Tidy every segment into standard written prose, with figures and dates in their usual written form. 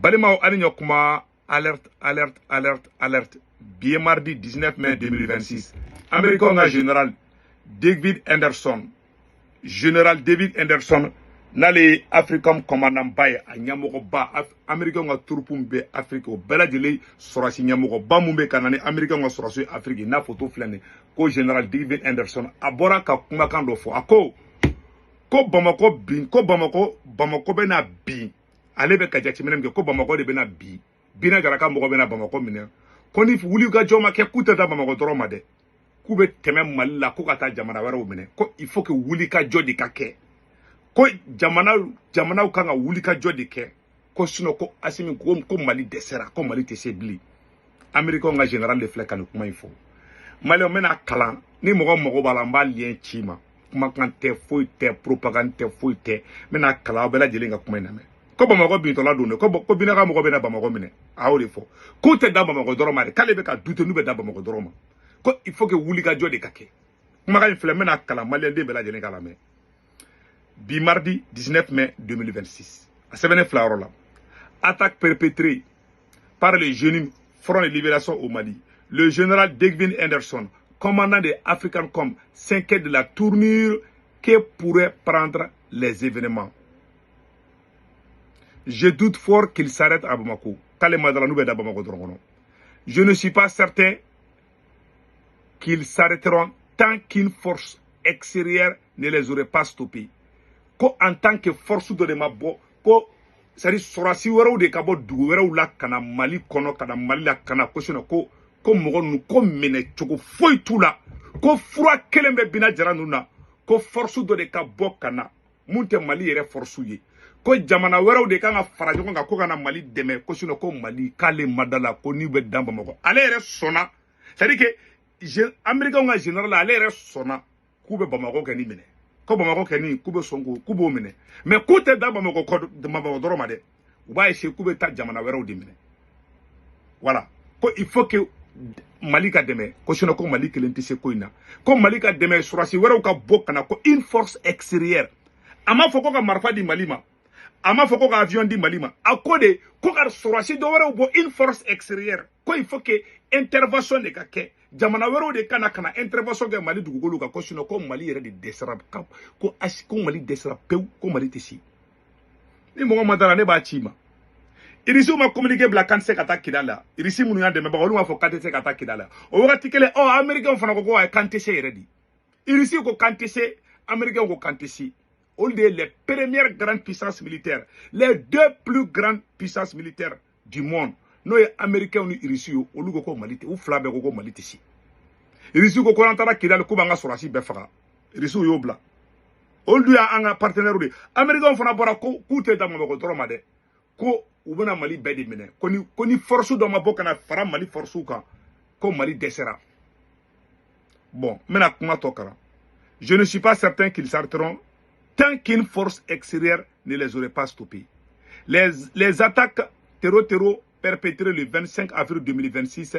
Balima Anigno Kuma, alerte, alerte, alerte, alerte. Bien mardi 19 mai 2026. Américain général David Anderson. Général David Anderson, n'allez Africom commandant Baye à Nyamogoba, Américain à Turpumbe, Afrique, au Beladile, Sorasi Nyamogoba, Mumbe, Kanane, Américain à Sorasi, Afrique, na photo flâne, co général David Anderson, à Boraka Kumakandofo, à ko Bamako bin, ko Bamako bena bin, allez Kajatimenem, ko Bamako de bena bi, Bina Garaka Mogobena Bamako mine, Konif Wuliga Joma Kekuta Bamako Dromade. Koube teme malila ko kata jamana wera mene ko il faut que wulika jodi ka ke ko jamana kanga wulika jodi ke ko sino ko asimi ko Mali desera ko Mali tesebli America nga général le flek kan kuma info Mali mena kalan ni mogo balamba lien chima kuma kan te foi te propagande te foi te mena kala bela jelinga kuma na me ko Bamako bin to la donne ko bina ka mogo bena Bamako mene a o fo ko te da Bamako doroma kale be ka dute nu be da Bamako doroma. Il faut que Wulika Jodi Kake. Marin Flemena Kala, Malien de Bela Kalame. Mardi 19 mai 2026. À Sevene Flarola. Attaque perpétrée par le jeune Front de Libération au Mali. Le général David Anderson, commandant de Africancom, s'inquiète de la tournure que pourraient prendre les événements. Je doute fort qu'il s'arrête à Bamako. Je ne suis pas certain qu'ils s'arrêteront tant qu'une force extérieure ne les aurait pas stoppés. Ko en tant que force de mabo, ko sari sorasi wera de kabo dugu wera la kana Mali kono kana Mali la kana ko sino ko mogo nu ko mene chogo foi tula ko fura kelembe bina jara nuna ko force de kabo kana munte Mali yere force ye ko jamana wera de kana fara jogo nga ko kana Mali deme ko sino ko Mali kale madala ko ni be damba mako ale yere sona c'est que Américain général allait sonna Koube Bamako Keni mene. Ko Bamako Keni, Koube Songo, Kubo mene. Mais Koute da Bamako de Bamako Doromade. Ou va essayer Koube ta Jamana Wero de mene. Voilà. Il faut que Malika deme, ko sino ko Malika lentise koina. Ko Malika deme surasi Wero ka bokana ko une force extérieure. Ama foko ka marfa di Malima. Ama foko ka avion di Malima. Akode ko ka surasi do Wero bo une force extérieure. Ko il faut que intervention de kake. Jamana wero de kana intervention ke Mali dugukolo ka ko sino ko Mali yere de desera ko Mali desera peu ko Mali tesi ni mo madara ne ba chima irisi ma communiquer bla kan se kata kidala irisi munu ya de me ba olu ma fo kante se kata kidala o wakati kele American fana ko ay kante se yere di irisi ko kante se American ko kante si all les premières grandes puissances militaires les deux plus grandes puissances militaires du monde no ye Américain ni irisi yo olugo ko Mali te ou flabe ko Mali te si irisi ko korantara kidal ko banga sorasi be faga irisi yo bla oldu ya anga partenaire de Américain fana bora ko kute da mo ko toroma de ko ubona Mali be de mene ko ni force do ma bokana fara Mali force ka ko Mali desera bon mena kuma tokara je ne suis pas certain qu'ils s'arrêteront tant qu'une force extérieure ne les aurait pas stoppés les attaques terreau perpétré le 25 avril 2026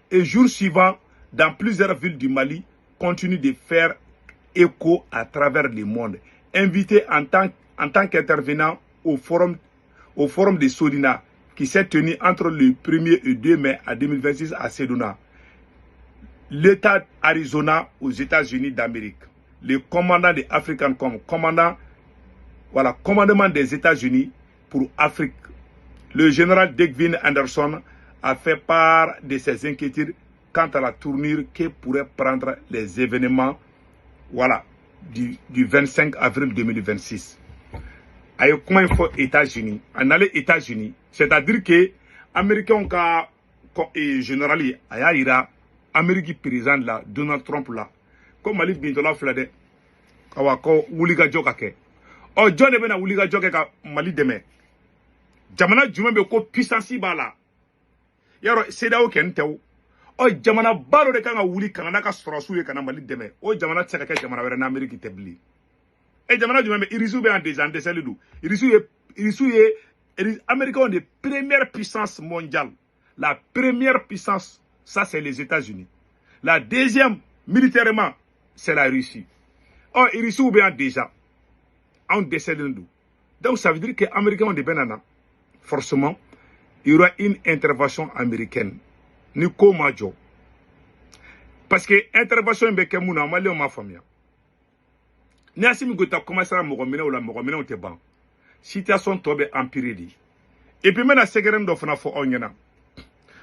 et jour suivant dans plusieurs villes du Mali continue de faire écho à travers le monde. Invité en tant qu'intervenant au forum de Sodina qui s'est tenu entre le 1er et 2 mai à 2026 à Sedona, l'État Arizona aux États-Unis d'Amérique. Le commandant de Africancom, commandement des États-Unis pour Afrique. Le général David Anderson a fait part de ses inquiétudes quant à la tournure que pourraient prendre les événements du 25 avril 2026. Comment il faut États-Unis? En aller États-Unis, c'est-à-dire que Américains et général ira Amérique président là, Donald Trump là, comme Ali Bintola Flade, Kawako Wuliga Jokake. Oh, John Ebena Wuliga Jokaka Mali deme. Jamana jumbe ko puissance bala yaro CEDEAO kenteo o jamana balo de kanga wuli kanga ka sorosu ye kana Mali deme o jamana tsaka ke jamana wera na Amerique tebli e jamana jumbe irisu be en des andes irisu ye Américains ont des premières puissances mondiales. La première puissance, ça c'est les États-Unis. La deuxième militairement, c'est la Russie. Oh, ils sont bien déjà en décès de nous. Donc ça veut dire que les Américains ont des bananas, forcément. il y aura une intervention américaine. Ni ko majo. Parce que intervention be ke muna mali ma famia. Ni Assimi Goïta commence à mogomene ou la mogomene te ban. Situation tobe empiré di. Et puis maintenant segeren do fana fo onyena.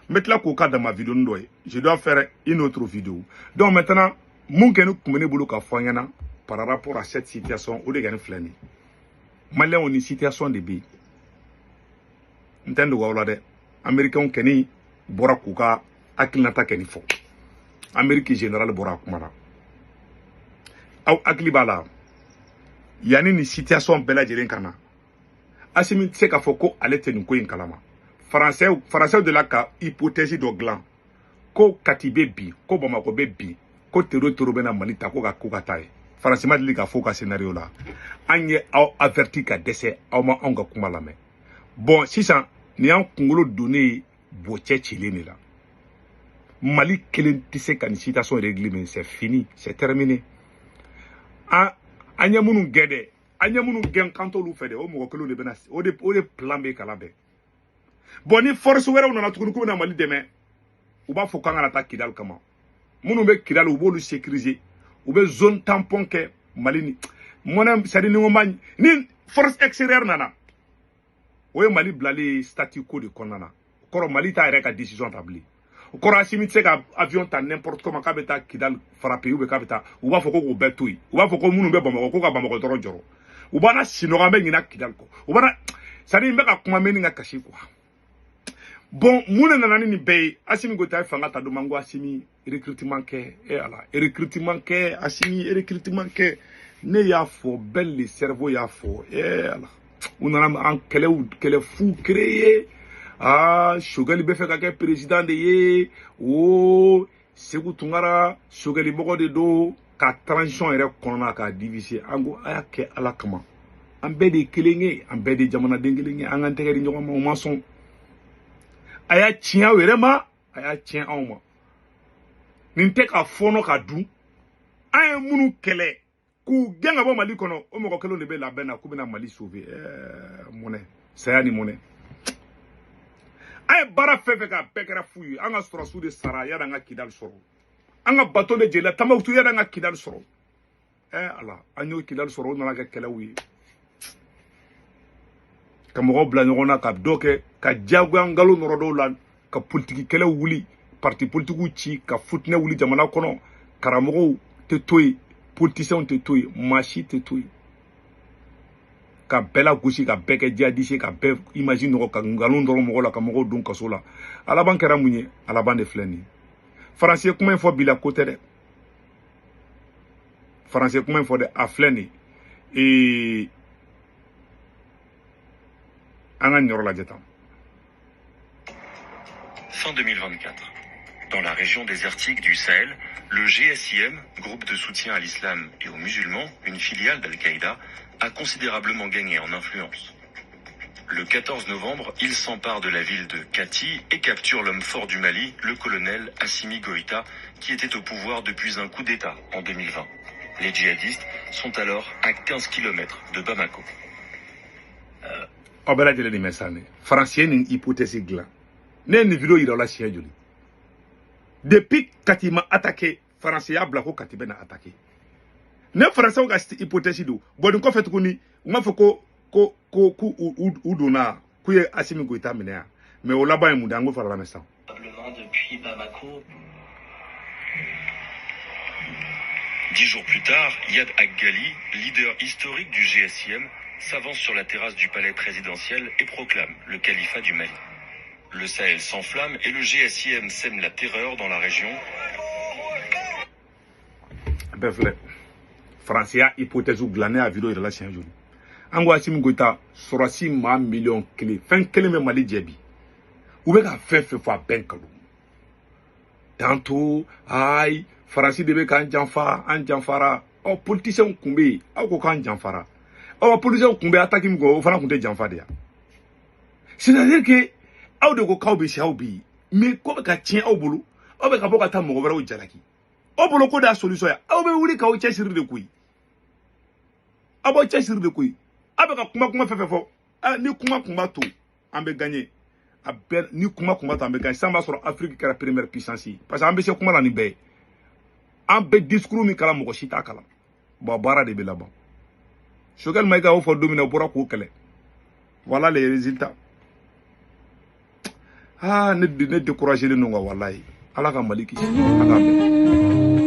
Maintenant koka dans ma vidéo ndoye, je dois faire une autre vidéo. Donc maintenant mon que nous kumene bulu ka fo onyena par rapport à cette situation ou de gani flani. Malien on une situation de bi. Ntendo wala de américain keni bora kuka akilnata keni fo. Amérique général bora kumara. Aw akli bala. Yani ni situation bela jelen kana. Assimi se ka fo ko ale tenu ko in kalama. Français de la ka hypothèse do glan. Ko katibe bi, ko bamako be bi, ko tero bena malita ko ka taye. Français ma dili ka fo ka scénario la. Anye aw averti ka dese aw ma onga kuma la me. Bon, sisan ni an kungolo donné boche chileni la. Mali kelen tisse ka ni situation réglée mais c'est fini, c'est terminé. Anya munu gede, anya munu gen kanto lu fede o mo kelo de bena o de plan be kala be. Bon ni force wera on na tukunu ko na Mali deme. U ba fo kan attaque Kidal kama. Munu be Kidal u bolu sécuriser. U be zone tampon ke Mali ni. Mona sadi ni ngomani ni force extérieure nana. Oye Mali blali statu quo de konana. Koro Mali ta reka décision tabli. Koro Assimi tse ka avion ta n'importe comment ka beta Kidal frapper ou be ka beta u ba fo ko ko betui. U ba fo ko munu be bamako ko ka bamako toro joro. U bana sinoga be ngina Kidal ko. U bana sadi mbe ka kuma meni nga kashi kwa. Bon, moune nanani ni bay, Assimi Goïta fanga ta domango Assimi recrutement ke ala, recrutement ke Assimi recrutement ke ne ya fo bel le cerveau ya fo ala. On a en quel fou créé Shogali be fe ka ke président de ye o Sékou Toungara Shogali bogo de do ka transition ere konona ka diviser ango aya ke ala kama. Ambe de kelenge, ambe de jamana dengelenge, angante ke nyoma mo mason. Aya tien werema aya tien awma ninte ka fono ka du ay munu kele ku genga bo Mali kono o mo ko kelo le be la bena ku bena Mali sauver moné sayani moné ay bara fefe ka bekera fuyu anga soro su de sara ya nga Kidal soro anga bateau de jela tamawtu ya nga Kidal soro ala anyo Kidal soro na ka kele wi ka mo bla nyona ka doke ka jago ngalo norodo lan ka politique kele wuli parti politique ci ka futne wuli jamana kono karamogo te toy politicien te toy machi te toy ka bela gosi ka beke jadise ka be imagine ko ka ngalo ndoro mo la ka mo dun kasola ala ban kera munye ala ban de fleni français kuma info bila côté de français kuma info de afleni et Fin 2024. Dans la région désertique du Sahel, le GSIM, groupe de soutien à l'islam et aux musulmans, une filiale d'Al-Qaïda, a considérablement gagné en influence. Le 14 novembre, il s'empare de la ville de Kati et capture l'homme fort du Mali, le colonel Assimi Goïta, qui était au pouvoir depuis un coup d'État en 2020. Les djihadistes sont alors à 15 km de Bamako. Obera jele ni mesane français ni hypothèse glan ne ni vidéo ira la chien joli depuis Katima attaqué français ya blako Katibe na attaqué ne français o ga hypothèse do bodin ko fait ko ni ma foko ko udona ku ye Assimi Goïta menea mais au là-bas mu dango fara la mesa Probablement depuis Bamako. 10 jours plus tard, Yad Aggali, leader historique du GSIM, s'avance sur la terrasse du palais présidentiel et proclame le califat du Mali. Le Sahel s'enflamme et le GSIM sème la terreur dans la région. Befle, Français a hypothèse ou glané à vidéo de la chien jaune. Ango Assimi Goïta, sera 6 millions clés, fin clé même Mali djebi. Ou bien fait fois ben kalou. Tantôt, aïe, Français debe kan janfara, oh politicien kumbe, ako kan janfara. Oh, politicien kumbe attaque mgo, fana kunte janfade ya. C'est-à-dire que, aw de ko kawbe si awbi, mais ko ka tien aw bulu, aw be ka boka ta mo wera o jalaki. Aw bulu ko da solution ya, aw be wuli ka o chesir de kuyi. Abo chesir de kuyi. Aw be ka kuma fefe fo, ni kuma to, ambe gagner. a bɛɛ ni kuma ta an bɛ gagner san b'a sɔrɔ Afrique kɛra première puissance ye parce que an bɛ se kuma la ni bɛɛ ye an bɛ discours min kala mɔgɔ si t'a kala bon baara de bɛ laban Choguel Maïga y'o fɔ don min na o bɔra k'o kɛlɛ voilà les résultats ne découragé non quoi wallahi ala ka Mali kisi ala ka bɛn